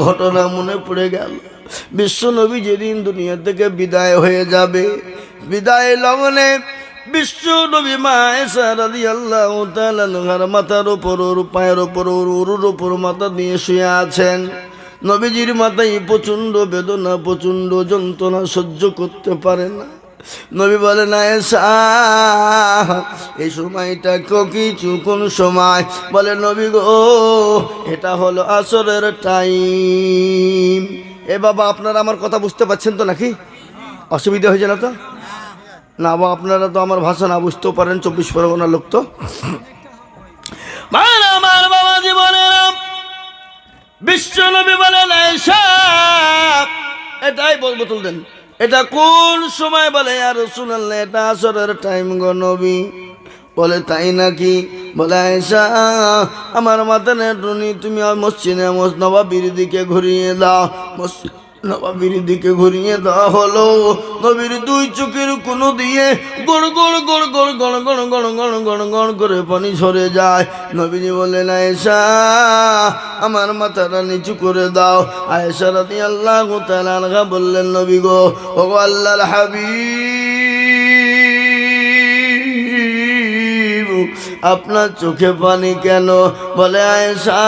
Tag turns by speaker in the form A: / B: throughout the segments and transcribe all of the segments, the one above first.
A: ঘটনা মনে পড়ে গেল। বিশ্ব নবী যেদিন দুনিয়া থেকে বিদায় হয়ে যাবে, বিদায় লগনে বিশ্ব নবী মা আয়েশা রাদিয়াল্লাহু তাআলা আনহার মাথার উপর, ওর পায়ের উপর, ওর উরুর উপর মাথা দিয়ে শুয়ে আছেন। নবীজির মাথায় প্রচণ্ড বেদনা, প্রচণ্ড যন্ত্রণা সহ্য করতে পারে না। নবী বলেন, আয়েশা এই সময়টা কিছু কোন সময়? বলে, নবী গো, এটা হলো আসরের টাইম। এ বাবা, আপনারা আমার কথা বুঝতে পারছেন তো নাকি? অসুবিধা হয়েছে না তো? না বাবা, আপনারা তো আমার ভাষা না বুঝতেও পারেন, 24 পরগনার লোক তো। আমার বাবা জীবনের বিশ্ব নবী বলেন, আয়েশা এটাই বোতল দেন, এটা কোন সময়? বলে, ইয়া রাসূলুল্লাহ, এটা আসরের টাইম গো নবী। বলে, তাই নাকি? বলে, আয়েশা আমার মাথা নেটুনি, তুমি মসজিদে নববীর দিকে ঘুরিয়ে দাও। মসজিদ নববীর দিকে ঘুরিয়ে দেওয়া হলো। নবীর দুই চোখের কোন দিয়ে গড় গড় গড় গড় গড় গড় গড় গড় গড় গড় করে পানি ঝরে যায়। নবীজি বললেন, আয়েশা আমার মাথাটা নিচু করে দাও। আয়েশা রাদিয়াল্লাহু তাআলা আনহা বললেন, নবী গো, ও আল্লাহর হাবিব, আপনার চোখে পানি কেন? বলে, আয়েশা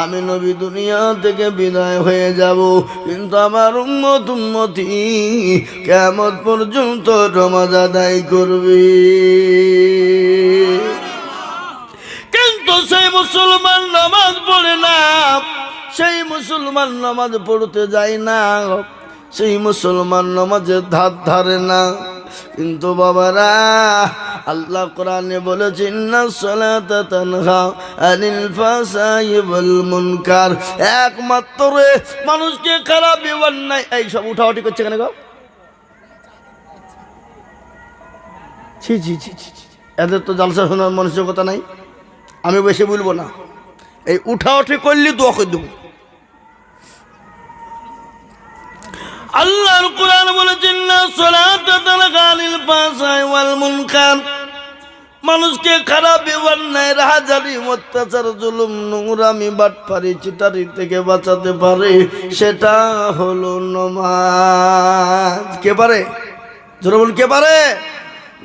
A: আমি নবী দুনিয়া থেকে বিদায় হয়ে যাব, কিন্তু আমার উম্মতি কিয়ামত পর্যন্ত নামাজ আদায় করবে। কিন্তু সেই মুসলমান নামাজ পড়ে না, সেই মুসলমান নামাজ পড়তে যায় না, সেই মুসলমান নামাজের ধার ধারে না। কিন্তু বাবারা, আল্লাহ কোরআনে বলেছেন, ইন্নাস সালাতা তানহা আনিল ফাহশাই ওয়াল মুনকার। একমাত্র মানুষকে খারাপ অন্যায় এই সব উঠাউঠি করছে কেন গো? ছি ছি ছি ছি, এদের তো জালসা শোনার মানসিকতা নাই। আমি বেশি বলবো না, এই উঠাউঠি করলে দোয়া করে দেবো। আল্লাহর কোরআন বলেছেন, না সালাতা তানহা আনিল ফাহশাই ওয়াল মুনকার। মানুষকে খারাপ অন্যায়, রাহাজানি, অত্যাচার, জুলুম, নোংরামি, বাটপারি, চিটারি থেকে বাঁচাতে পারে, সেটা হলো নামাজ। কে পারে? জোরে বলুন, কে পারে?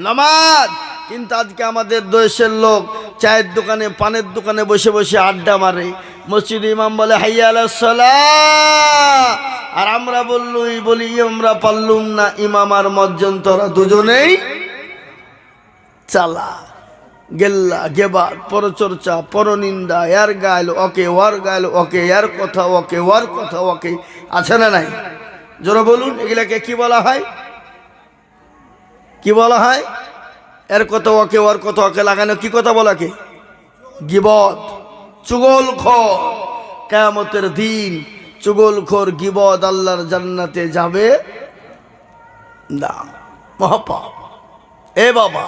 A: নামাজ। কিন্তু আজকে আমাদের দেশের লোক চায়ের দোকানে, পানের দোকানে বসে বসে আড্ডা মারে। মসজিদে ইমাম বলে, হাইয়া আলাস সালাহ, আর আমরা বলি আমরা পারলুম না, ইমাম আর মজ্জন তোরা দুজনেই চালা। গেল্লা, গেবার, পরচর্চা, পরনিন্দা, এর গাইল ওকে, ওয়ার গাইল ওকে, এর কথা ওকে, ওয়ার কথা ওকে, আছে না নাই? জোরে বলুন, এগুলাকে কি বলা হয়? কি বলা হয়? এর কথা ওকে, ওর কথা ওকে লাগানো কি কথা বলাকে? গিবত, চুগলখোর। কিয়ামতের দিন চুগলখোর, গিবত আল্লাহর জান্নাতে যাবে না, মহাপাপ। এ বাবা,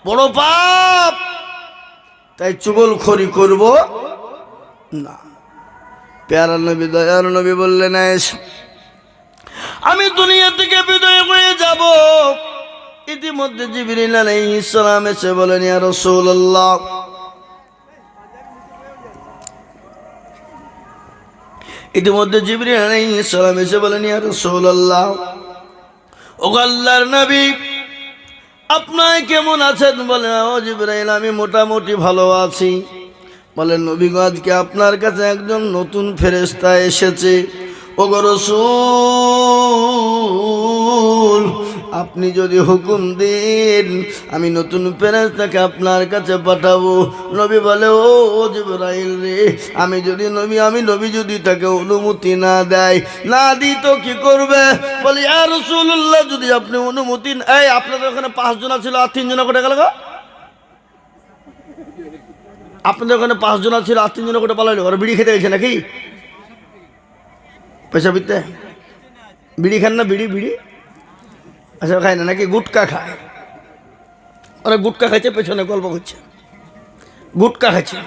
A: বড় পাপ। তাই চুগলখড়ি করব না। প্যারা নবী, দয়ার নবী বললেন, আয়েশা আমি দুনিয়া থেকে বিদায় হয়ে যাব। ইতিমধ্যে জিবরিল আলাইহিস সালাম এসে বলেন, ইয়া রাসূলুল্লাহ, ইতিমধ্যে জিবরিল আলাইহিস সালাম এসে বলেন, ইয়া রাসূলুল্লাহ, ও আল্লাহর নবী, আপনার কেমন আছেন? বলেন, ও জিবরাইল, আমি মোটামুটি ভালো আছি। বলেন, নবী গো, আজকে আপনার কাছে একজন নতুন ফেরেশতা এসেছে। ও গো রাসূল, আপনি যদি হুকুম দেন আমি নতুন ফেরেশতাকে আপনার কাছে পাঠাবো। নবী বলে, ও জিবরাইল রে, আমি নবী যদি তাকে অনুমতি না দেয়, না দিই তো কি করবে? বলে, ইয়া রাসূলুল্লাহ, যদি আপনি অনুমতি, এই আপনাদের ওখানে 5 জন ছিল, আর 3 জন কোটে গেল গো? আপনাদের ওখানে 5 জন ছিল, আর 3 জন কোটে পালাইলো? ওরা বিড়ি খেতে গেছে নাকি? পয়সা পিতে বিড়ি খান না? বিড়ি আচ্ছা খায় না নাকি? গুটকা খায়। ওরা গুটকা খাইছে, পেছনে গল্প করছে, গুটকা খাইছে।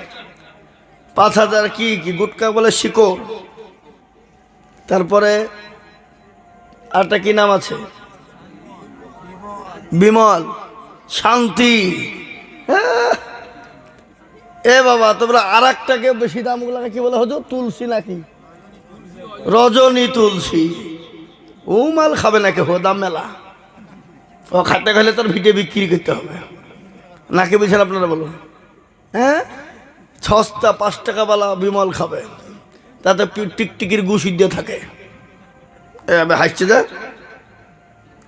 A: 5000 কি গুটকা বলে শিকড়। তারপরে আরটা কি নাম আছে? বিমল, শান্তি। এ বাবা, তোমরা আর একটাকে বেশি দামগুলোকে কি বলে হতো? তুলসী নাকি? রজনী তুলসী ও মাল খাবে না কেউ, দাম মেলা। ও খাতে খেলে তার ভিটে বিক্রি করতে হবে, নাকি বুঝছেন আপনারা বলুন? হ্যাঁ, সস্তা 5 টাকাওয়ালা বিমল খাবে, তাতে টিকটিকির গু সিদ্ধ থাকে। এভাবে হাসছে যা।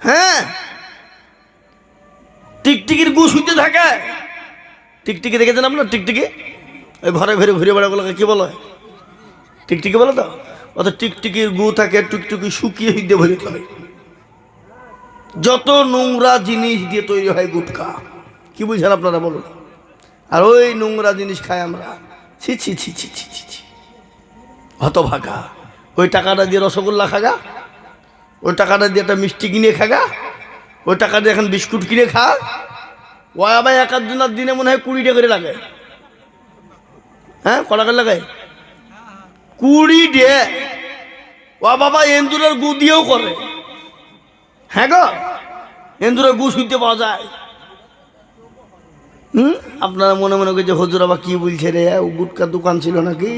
A: হ্যাঁ, টিকটিকির গু সিদ্ধ থাকে। টিকটিকি দেখেছেন আপনার? টিকটিকি ওই ঘরে ঘরে ঘুরে বেড়াগুলোকে কি বলে? টিকটিকি বলে তো। অত টিকটিকির গু থাকে, টিকটিকি শুকিয়ে হিদ্দে ভরে হয়। যত নোংরা জিনিস দিয়ে তৈরি হয় গুটখা, কি বুঝছেন আপনারা বলুন? আর ওই নোংরা জিনিস খাই আমরা। ছি ছি ছি ছি ছি ছি ছি, হতভাগা। ওই টাকাটা দিয়ে রসগোল্লা খাগা, ওই টাকাটা দিয়ে একটা মিষ্টি কিনে খাগা, ওই টাকা দিয়ে এখন বিস্কুট কিনে খা। ও আবার এক আধজনের দিনে মনে হয় 20 টাকা করে লাগে। হ্যাঁ, কটা করে লাগে? 20 ডে। ও বাবা এন্দুরের গু দিয়েও করে। হ্যাঁ গো, এন্দুরের গু শুনতে পাওয়া যায়। আপনারা মনে মনে করছে হুজুর আবার কি বলছে রে, ও গুটকার দোকান ছিল নাকি?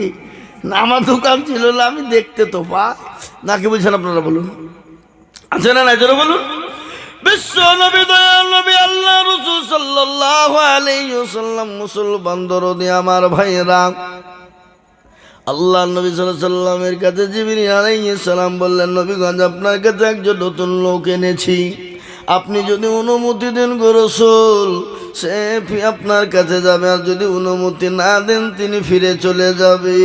A: না, আমার দোকান ছিল না, আমি দেখতে তো পাই। নাকি বলছেন আপনারা বলুন? আছে না নাই জোরে বলুন? বিশ্ব নবী, দয়াল নবী, আল্লাহ রাসূল সাল্লাল্লাহু আলাইহি ওয়াসাল্লাম, মুসলমান দরদি আমার ভাইরা, আল্লাহ নবী সাল্লাল্লাহু আলাইহি ওয়াসাল্লামের কাছে জিবরিল আলাইহিস সালাম বললেন, নবীগঞ্জ আপনার কাছে একজন নতুন লোক এনেছি, আপনি যদি অনুমতি দেন গো রাসূল, সে আপনার কাছে যাবে, আর যদি অনুমতি না দেন তিনি ফিরে চলে যাবে।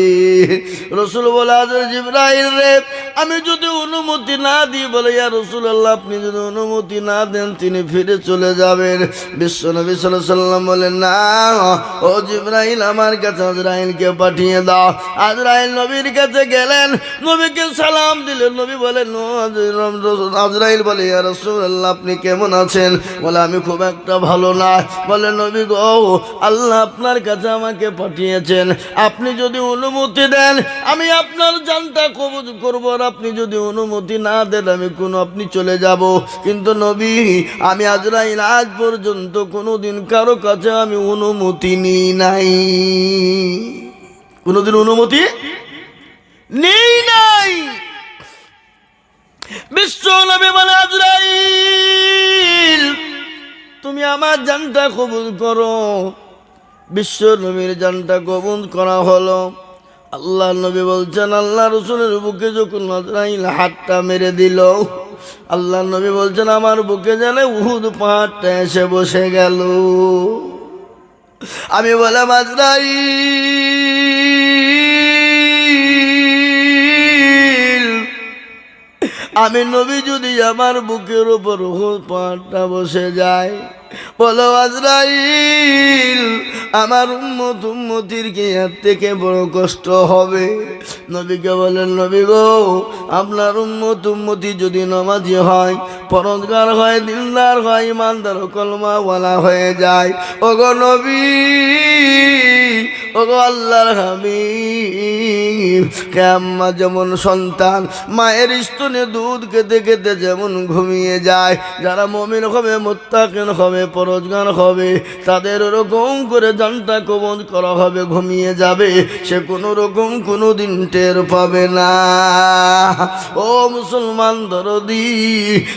A: রাসূল বলে, আজর জিবরাইল রে, আমি যদি অনুমতি না দিই, বলে ইয়া রাসূলুল্লাহ আপনি যদি অনুমতি না দেন তিনি ফিরে চলে যাবেন। বিশ্বনবী সাল্লাল্লাহু আলাইহি ওয়াসাল্লাম বলেন, না ও জিবরাইল, আমার কাছে আজরাইলকে পাঠিয়ে দাও। আজরাইল নবীর কাছে গেলেন, নবীকে সালাম দিলেন। নবী বলেন, আজরাইল বলে, ইয়া রাসূলুল্লাহ আপনি কেমন আছেন? বলে, আমি খুব একটা ভালো না। বলে, নবী গো, আল্লাহ আপনার কাছে আমাকে পাঠিয়েছেন, আপনি যদি অনুমতি দেন আমি আপনার জানটা কবজ করব, আর আপনি যদি অনুমতি না দেন আমি আপনি চলে যাব। কিন্তু নবী, আমি আজরাইল আজ পর্যন্ত কোনোদিন কারো কাছে আমি অনুমতি নিই নাই, কোনোদিন অনুমতি নেই নাই। বিশ্ব নবী বলে, আজরাইল তুমি আমার জানটা কবুল করো। বিশ্ব নবীর জানটা কবুল করা হলো। আল্লাহ নবী বলছেন, আল্লাহ রাসূলের বুকে যখন আজরাইল হাতটা মেরে দিল, আল্লাহ নবী বলছেন আমার বুকে যেন উহুদ পাহাড়টা এসে বসে গেল। আমি বললাম, আজরাইল, আমি নবী যদি আমার বুকের উপর উহুদ পাহাড়টা বসে যায়, বলো আজরাইল, আমার উম্মতির কি এর থেকে বড় কষ্ট হবে? নবীকে বলেন, নবী গো, আপনার উম্মতি যদি নামাজি হয়, পরহেজগার হয়, দিলদার হয়, ইমানদার কলমাওয়ালা হয়ে যায়, ওগো নবী, ওগো আল্লাহর হাবিব, আম্মা যেমন সন্তান মায়ের স্তনে দুধ খেতে খেতে যেমন ঘুমিয়ে যায়, যারা মুমিন হবে, মুত্তাকিন হবে, পরহেজগার হবে, তাদের ওরকম করে জানটা কবজ করা হবে, ঘুমিয়ে যাবে, সে কোনো রকম কোনোদিন টের পাবে না। ও মুসলমান দরদি,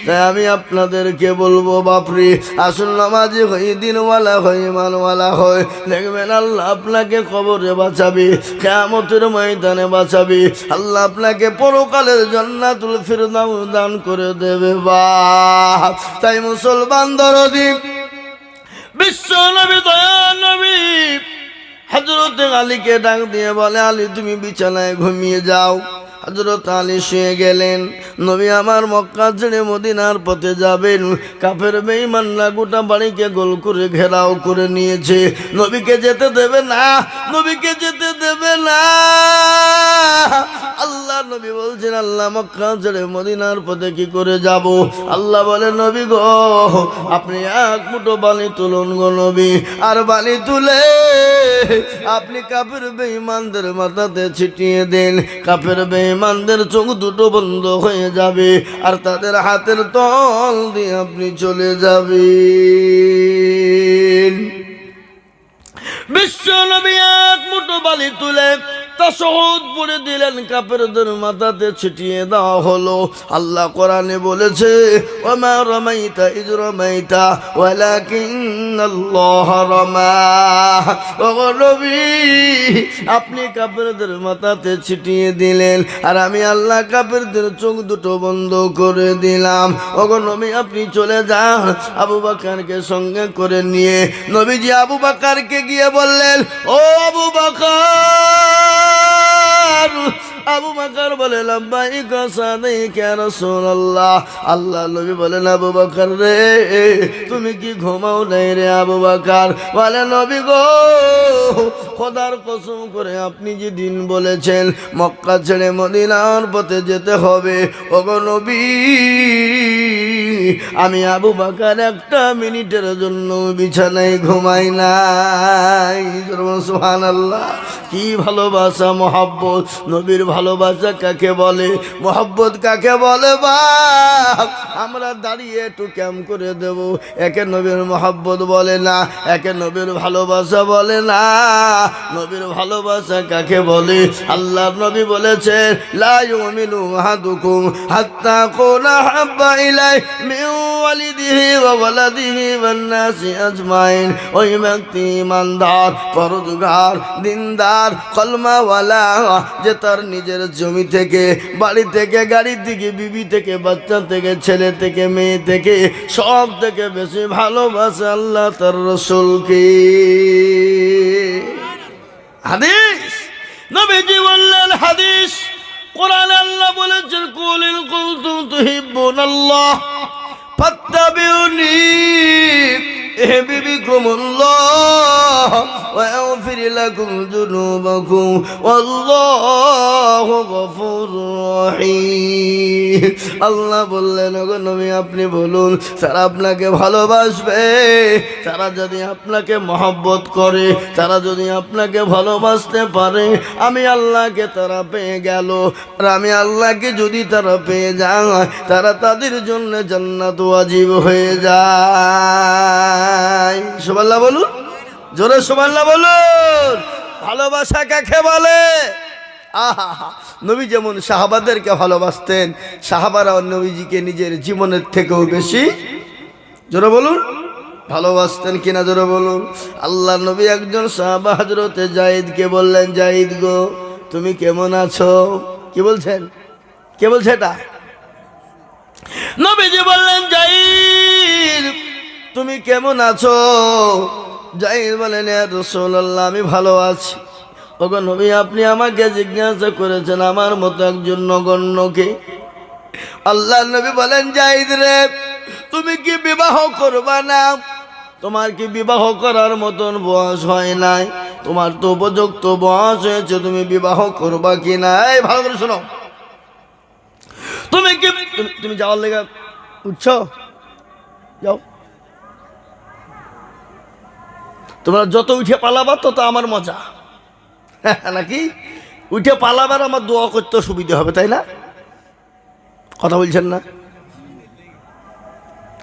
A: তাই আমি আপনাদেরকে বলবো, বাপরে, আসল নামাজি হই, দিনওয়ালা হই, ইমানওয়ালা হয়, দেখবেন আল্লাহ আপনাকে কবরে বাঁচাবে, কিয়ামতের ময়দানে বাঁচাবে, আল্লাহ আপনাকে পরকালের জান্নাতুল ফিরদাউস দান করে দেবে। বাহ! তাই মুসলমান দরদি, বিশ্ব নবী, দয়াল নবী হযরত আলীকে ডাক দিয়ে বলে, আলী তুমি বিছানায় ঘুমিয়ে যাও। হযরত আলী শুয়ে গেলেন। নবী আমার মক্কা ছেড়ে মদিনার পথে যাবেন। কাফের বেঈমানরা গোটা বাড়িকে গোল করে ঘেরাও করে নিয়েছে, নবীকে যেতে দেবে না, নবীকে যেতে দেবে না। আল্লাহ নবী বলছেন, আল্লাহ মক্কা ছেড়ে মদিনার পথে কি করে যাব? আল্লাহ বলে, নবী গো, আপনি এক মুঠো বালি তুলুন গো নবী, আর বালি তুলে আপনি কাফের বেঈমানদের মাথাতে ছিটিয়ে দেন। কাফের বেঈমানদের চোখ দুটো বন্ধ হয়ে যাবে, আর তাদের হাতের তল দিয়ে আপনি চলে যাবেন। বিশ্ব নবী এক মুঠো বালি তুলে তাশাহুদ পড়ে দিলেন, কাফেরদের মাথাতে ছিটিয়ে দেওয়া হলো। আল্লাহ কোরআনে বলেছে, ওমা রামাইতা ইয রামাইতা ওয়ালাকিন্নাল্লাহ রামা। ও নবী, আপনি কাফেরদের মাথাতে ছিটিয়ে দিলেন, আর আমি আল্লাহ কাফেরদের চোখ দুটো বন্ধ করে দিলাম। ওগো নবী, আপনি চলে যান। আবু বকরকে সঙ্গে করে নিয়ে নবীজি আবু বকরকে গিয়ে বললেন, ও আবু বকর। আবু বকর বলে, লাব্বাইক সাদাইক ইয়া রাসূলুল্লাহ। আল্লাহ নবী বলেন, আবু বকর রে, তুমি কি ঘুমাও নাই রে আবু বকর? বলে, নবী গো, খোদার কসম করে আপনি যে দিন বলেছেন মক্কা ছেড়ে মদিনার পথে যেতে হবে, ওগো নবী, আমি আবু বকর একটা মিনিটের জন্য বিছানায় ঘুমাই নাই। সুবহানাল্লাহ। কি ভালোবাসা, মহব্বত। নবীর ভালোবাসা কাকে বলে, মহব্বত কাকে বলে? বাপ, আমরা দাঁড়িয়ে একটু ক্যাম্প করে দেব, একে নবীর মহব্বত বলে না, একে নবীর ভালোবাসা বলে না। নবীর ভালোবাসা কাকে বলে? আল্লাহ নবী বলেছেন, লা ইউমিনু আহাদুকুম হাত্তা কুনা হাব্বা ইলাই মিন ওয়ালিদিহি ওয়া ওয়ালাদিহি ওয়ান নাসি আজমাইন। ওই ব্যক্তি ইমানদার, পরহেজগার, দিনদার, কলমাওয়ালা, যে তার নিজের জমি থেকে, বাড়ি থেকে, গাড়ি থেকে, বিবি থেকে, বাচ্চা থেকে, ছেলে থেকে, মেয়ে থেকে, সব থেকে বেশি ভালোবাসে আল্লাহ তার রাসূলকে। হাদিস, নবীজি বললেন হাদিস। কোরআনে আল্লাহ বলেছেন, কুল ইন কুনতুম তুহিব্বুনাল্লাহ ফাত্তাবিউনি ইহবিবিকুমুল্লাহ ওয়া ইয়াগফির লাকুম যুনুবাকুম ওয়াল্লাহু গফুরুর রহিম। আল্লাহ বললেন, ওগো নবী, আপনি বলুন, তারা আপনাকে ভালোবাসবে, তারা যদি আপনাকে মহব্বত করে, তারা যদি আপনাকে ভালোবাসতে পারে, আমি আল্লাহকে তারা পেয়ে গেল। আর আমি আল্লাহকে যদি তারা পেয়ে যায়, তারা তাদের জন্য জান্নাত ওয়াজিব হয়ে যায়। সুবহানাল্লাহ বলুন, জোরে সুবহানাল্লাহ বলুন। ভালোবাসা কাকে বলে? আহা, নবী যেমন সাহাবাদেরকে ভালোবাসতেন, সাহাবারা নবীজিকে নিজের জীবনের থেকেও বেশি, জোরে বলুন, ভালোবাসতেন কিনা? জোরে বলুন। আল্লাহ নবী একজন সাহাবা হযরতে যায়েদকে বললেন, যায়েদ গো, তুমি কেমন আছো? কি বলছেন? কে বলছে এটা? নবীজি বললেন, যায়েদ, তুমি কেমন আছো? যায়েদ বলেন, ইয়া রাসূলুল্লাহ, আমি ভালো আছি। ওগো নবী, আপনি আমাকে জিজ্ঞাসা করেছেন আমার মতো একজন নগণ্যকে। আল্লাহ নবী বলেন, যায়েদ রে, তুমি কি বিবাহ করবা না? তোমার কি বিবাহ করার মতন বয়স হয় নাই? তোমার তো উপযুক্ত বয়স হয়েছে, তুমি বিবাহ করবা কি না? এই ভালো করে শোনো, তুমি কি তুমি যাওয়ার লেগে উঠছ? যাও, তোমরা যত উঠে পালাবা তত আমার মজা, নাকি? উঠে পালাবার আমার দোয়া করতে সুবিধা হবে, তাই না? কথা বলছেন না?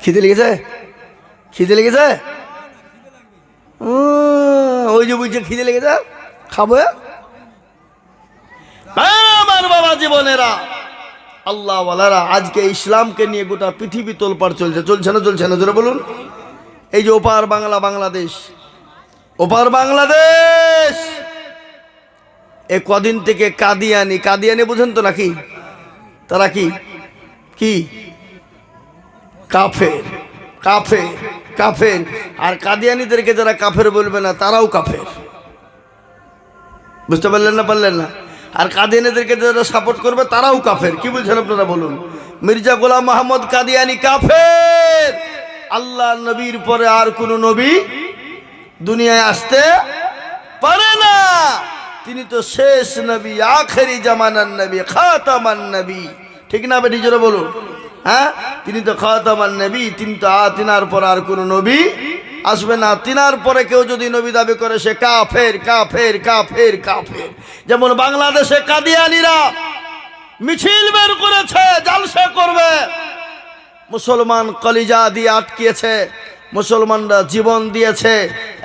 A: খিদে লেগেছে? খিদে লেগেছে? ওই যে বুঝছে খিদে লেগেছে, খাবো। আমার বাবা জীবনেরা, আল্লাহ ওয়ালারা, আজকে ইসলামকে নিয়ে গোটা পৃথিবী তোলপাড় চলছে। চলছে না? চলছে না? জোরে বলুন। এই যে ওপার বাংলা, বাংলাদেশ, ওপার বাংলাদেশ, এ কদিন থেকে কাদিয়ানি, কাদিয়ানি বুঝেন তো নাকি? তারা কি কি কাফের, কাফের, কাফের। আর কাদিয়ানিদেরকে যারা কাফের বলবে না, তারাও কাফের। বুঝতে পারলেন না? পারলেন না? আর কাদিয়ানিদেরকে যারা সাপোর্ট করবে, তারাও কাফের। কি বলছেন আপনারা বলুন? মির্জা গোলাম মোহাম্মদ কাদিয়ানি কাফের। আল্লাহ নবীর পরে আর কোন নবী দুনিয়ায় আসতে পারে না। তিনি তো শেষ নবী, আখেরি জামানার নবী, খাতামান নবী। ঠিক না? বেটি জোরে বলুন। হ্যাঁ, তিনি তো খাতামান নবী। তিনি তো তিনার পর আর কোন নবী আসবে না। তিনার পরে কেউ যদি নবী দাবি করে, সে কাফের, কাফের, কাফের, কাফের। যেমন বাংলাদেশে কাদিয়ানিরা মিছিল বের করেছে, জালসা করবে, মুসলমান কলিজা দিয়ে আটকিয়েছে, মুসলমানরা জীবন দিয়েছে,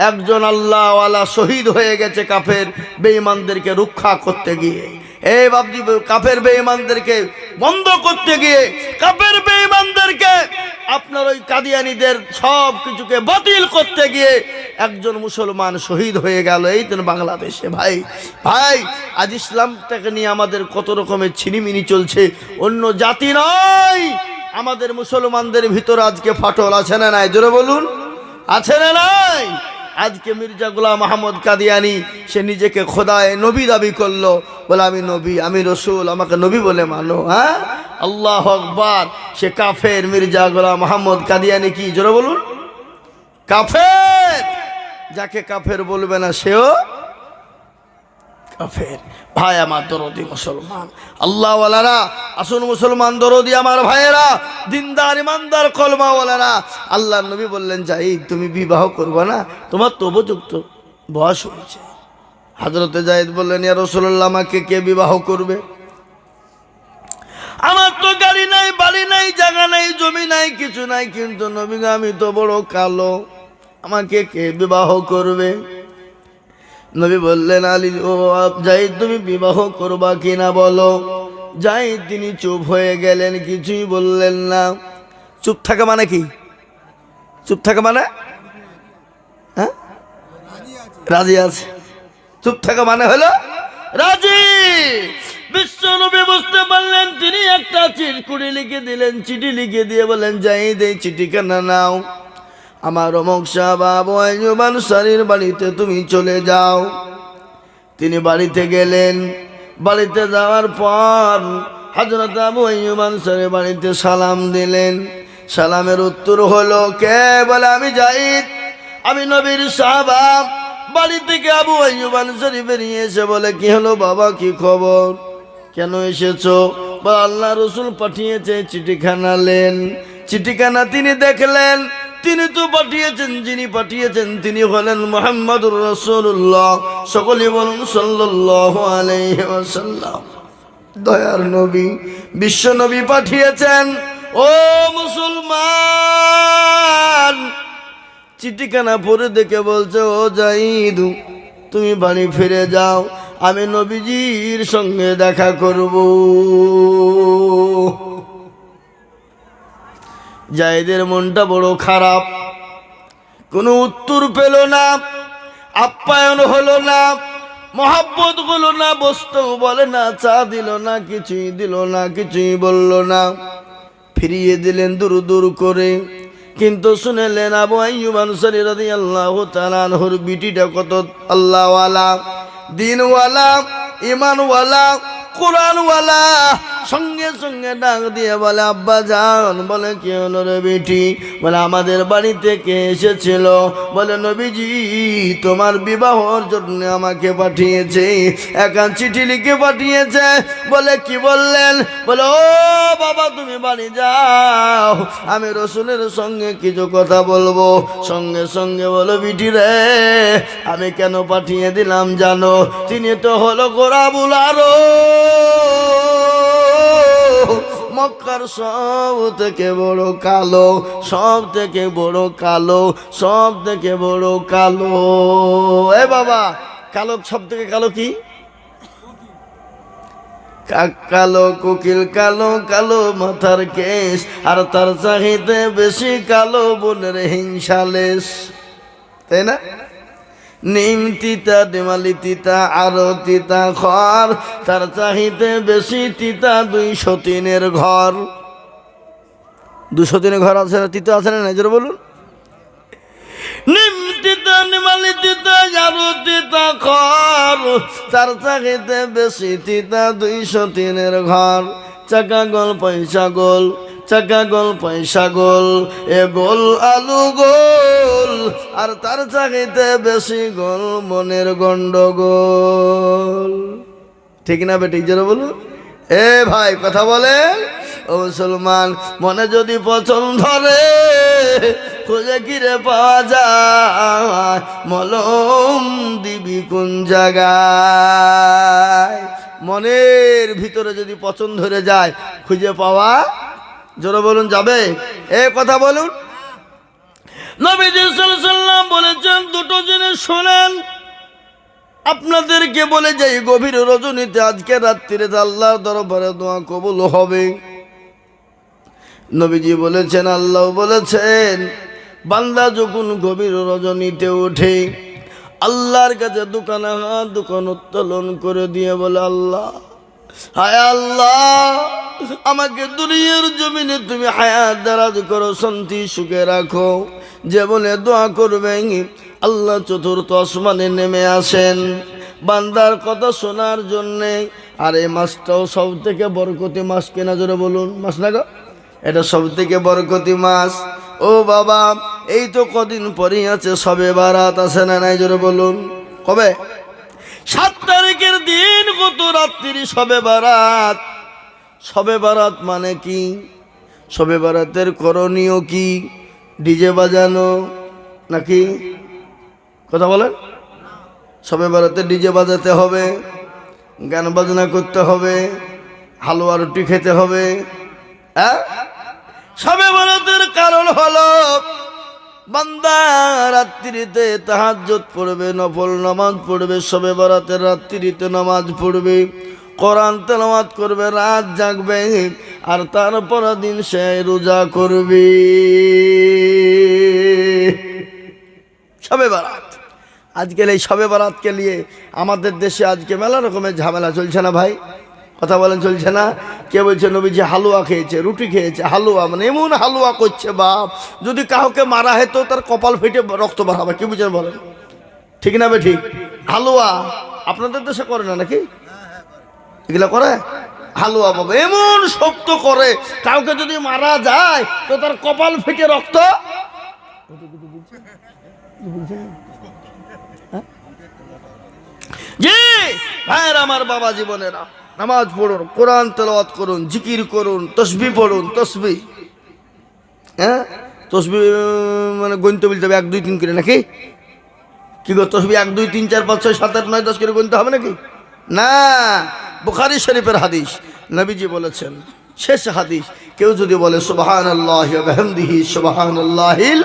A: একজন আল্লাহওয়ালা শহীদ হয়ে গেছে কাফের বেঈমানদেরকে রক্ষা করতে গিয়ে। এই বাবজি, কাফের বেঈমানদেরকে বন্ধ করতে গিয়ে, কাফের বেঈমানদেরকে আপনার ওই কাদিয়ানীদের সব কিছুকে বাতিল করতে গিয়ে একজন মুসলমান শহীদ হয়ে গেল এই তো বাংলাদেশে। ভাই ভাই, আজ ইসলামটাকে নিয়ে আমাদের কত রকমের ছিনিমিনি চলছে। অন্য জাতি নয়, আমাদের মুসলমানদের ভিতর আজকে ফাটল আছে না নাই? জোরে বলুন, আছে না নাই? আজকে মির্জা গোলাম আহমদ কাদিয়ানী সে নিজেকে খোদায় নবী দাবি করলো, বলে আমি নবী, আমি রসুল, আমাকে নবী বলে মানো। হ্যাঁ, আল্লাহু আকবার। সে কাফের মির্জা গোলাম আহমদ কাদিয়ানী কি? জোরে বলুন, কাফের। যাকে কাফের বলবে না সেও কাফের। ভাই আমার দরদি মুসলমান, আল্লাহওয়ালারা আসুন, মুসলমান দরদি আমার ভাইয়েরা, দিনদার ইমানদার কলমাওয়ালারা, আল্লাহর নবী বললেন জাহিদ তুমি বিবাহ করবে না, তোমার তো উপযুক্ত বয়স হয়েছে। হযরতে জাহিদ বললেন ইয়া রাসূলুল্লাহ, আমাকে কে বিবাহ করবে? আমার তো গাড়ি নাই, বাড়ি নাই, জায়গা নাই, জমি নাই, কিছু নাই, কিন্তু নবী গো আমি তো বড় কালো, আমাকে কে বিবাহ করবে? নবী বললেন আলী, ও জাহিদ তুমি বিবাহ করবা কিনা বলো। জাহিদ তিনি চুপ হয়ে গেলেন, কিছুই বললেন না। চুপ থাকা মানে কি? চুপ থাকা মানে হ্যাঁ, রাজি আছে। চুপ থাকা মানে হলো রাজি। বিশ্ব নবী বুঝতে পারলেন, তিনি একটা চিঠি লিখে দিলেন। চিঠি লিখে দিয়ে বলেন জাহিদ এই চিঠিখানা নাও, আমার অমুক সাহাব আবু আইয়ুব আনসারীর বাড়িতে তুমি চলে যাও। তিনি বাড়িতে গেলেন। বাড়িতে যাওয়ার পর হযরত আবু আইয়ুব আনসারীর বাড়িতে সালাম দিলেন। সালামের উত্তর হলো কে? বলে আমি জাহিদ, আমি নবীর সাহাবা। বাড়ি থেকে আবু আইয়ুব আনসারী বেরিয়ে এসে বলে কি হলো বাবা, কি খবর, কেন এসেছো? বলে আল্লাহ রসুল পাঠিয়েছে, চিঠিখানা নেন। চিঠিখানা তিনি দেখলেন, তিনি তো পাঠিয়েছেন, যিনি পাঠিয়েছেন তিনি হলেন মুহাম্মদুর রাসূলুল্লাহ। সকলে বলুন সাল্লাল্লাহু আলাইহি ওয়াসাল্লাম। দয়ার নবী, বিশ্ব নবী পাঠিয়েছেন। ও মুসলমান, চিঠিখানা পড়ে দেখে বলছে ও জাহিদ তুমি বাড়ি ফিরে যাও, আমি নবীজির সঙ্গে দেখা করব। জাহিদের মনটা বড় খারাপ, কোনো উত্তর পেল না, আপ্যায়ন হলো না, মহাব্বত হলো না, বসতেও বলে না, চা দিল না, কিছুই দিল না, কিছুই বলল না, ফিরিয়ে দিলেন দূর দূর করে। কিন্তু শুনেলেন আবু আইয়ুব আনসারী রাদিয়াল্লাহু তাআলা আনহুর বিটিটা কত আল্লাহওয়ালা, দিনওয়ালা, ঈমানওয়ালা, কোরআনওয়ালা। সঙ্গে সঙ্গে ডাক দিয়ে বলে আব্বা জান। বলে কি হলো রে বেটি? বলে আমাদের বাড়িতে কে এসেছিল? বলে নবীজি তোমার বিবাহর জন্য আমাকে পাঠিয়েছে, একান চিঠি লিখে পাঠিয়েছে। বলে কি বললেন? বলে ও বাবা তুমি বাড়ি যাও, আমি রসুলের সঙ্গে কিছু কথা বলবো। সঙ্গে সঙ্গে বলো বিটি রে, আমি কেন পাঠিয়ে দিলাম জানো? তিনি তো হলো গোরাবুল আরো, মক্কার সব থেকে বড় কালো, সব থেকে বড় কালো, সব থেকে বড় কালো। এ বাবা, কালো সব থেকে কালো কি? কালো কোকিল কালো, কালো মাথার কেশ, আর তার চাহিদা বেশি কালো বোনের হিংসালেশ, তাই না? নিম তিতা, ডিমালি তিতা, আরো তিতা ঘর, তার চাহিদা বেশি তিতা 203 ঘর। 203 ঘর আছে, তিতা আছে না? নজর বলুন। নিম তিতা, ডিমালি তিতা, আরো তিতা ঘর, তার চাহিদা বেশি তিতা 203 ঘর। চাকা গোল পয়সা গোল, চাকা গোল পয়সা গোল, এ গোল আলু গোল, আর তার চাইতে বেশি গোল মনের গন্ডগোল। ঠিক না বেটি? জোরে বলুন। এ ভাই কথা বলেন। ও মুসলমান, মনে যদি পছন্দ ধরে খুঁজে কিরে পাওয়া যায়, মলম দিবি কোন জায়গায়? মনের ভিতরে যদি পছন্দ ধরে যায় খুঁজে পাওয়া, জোরে বলুন, যাবে? এ কথা বলুন। নবীজি সাল্লাল্লাহু আলাইহি ওয়াসাল্লাম বলেছেন, দুটো জিনিস শোনেন, আপনাদেরকে বলে যাই, গভীর রজনীতে আজকে রাত্রিতে আল্লাহর দরবারে দোয়া কবুল হবে। নবীজি বলেছেন, আল্লাহ বলেছেন, বান্দা যখন গভীর রজনীতে ওঠে আল্লাহর কাছে দোকান উত্তোলন করে দিয়ে বলে, আল্লাহ, হায় আল্লাহ, আমাকে দুনিয়ার জমিনে তুমি হায়াত দারাজ করো, শান্তি সুখে রাখো। যে বলে দোয়া করবেন আল্লাহ চতুর্থ আসমানে নেমে আসেন বান্দার কথা শোনার জন্যে। আর এই মাসটাও সব থেকে বরকতি মাস, কেনা জোরে বলুন, মাস না গো, এটা সব থেকে বরকতি মাস। ও বাবা, এই তো কদিন পরেই আছে শবে বারাত, আছে না নাই জোরে বলুন? কবে? 7 তারিখের দিন কত রাত্রি শবে বারাত। শবে বারাত মানে কি? শবে বারাতের করণীয় কি? ডিজে বাজানো নাকি? কথা বলেন। শবে বারাতে ডিজে বাজাতে হবে, গান বাজনা করতে হবে, হালুয়া রুটি খেতে হবে। হ্যাঁ, শবে বারাতের কারণ হলো বান্দা রাত্রিতে তাহাজ্জুদ পড়বে, নফল নামাজ পড়বে, শবে বারাতের রাত্রিতে নামাজ পড়বে, কোরআন তেলাওয়াত করবে, রাত জাগবে, আর তারপর দিন সে রোজা করবে। শবে বারাত, আজকাল এই শবে বারাতকে নিয়ে আমাদের দেশে আজকে মেলা রকমের ঝামেলা চলছে না ভাই? কথা বলেন, চলছে না? কে বলছে নবীজি হালুয়া খেয়েছে, রুটি খেয়েছে, হালুয়া মানে এমন হালুয়া করছে বাপ, যদি কাউকে মারা হতো তার কপাল ফেটে রক্ত বার হবে। কি বুঝেন বলেন? ঠিক না বে ঠিক? হালুয়া আপনাদের দেশে করে না নাকি? এগুলা করে হালুয়া বাবা, এমন শক্ত করে, কাউকে যদি মারা যায় তো তার কপাল ফেটে রক্ত। জি ভাইয়ের আমার, বাবা জীবনেরা, নামাজ পড়ুন, কোরআন তেলাওয়াত করুন, জিকির করুন, তসবিহ পড়ুন। তসবিহ, হ্যাঁ, তসবিহ মানে গণতে বলতে হবে 1 2 3 করে নাকি? কি গো, তসবিহ 1 2 3 4 5 6 7 8 9 10 করে গণতে হবে নাকি? না, বুখারী শরীফের হাদিস, নবীজি বলেছেন, শেষ হাদিস, কেউ যদি বলে সুবহানাল্লাহি ওয়া বিহামদিহি সুবহানাল্লাহিল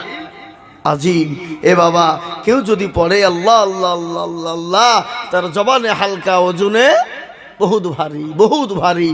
A: আজিম, এ বাবা, কেউ যদি পড়ে আল্লাহ আল্লাহ আল্লাহ আল্লাহ আল্লাহ, তার জবানে হালকা, ওজনে বহুত ভারী, বহুত ভারী।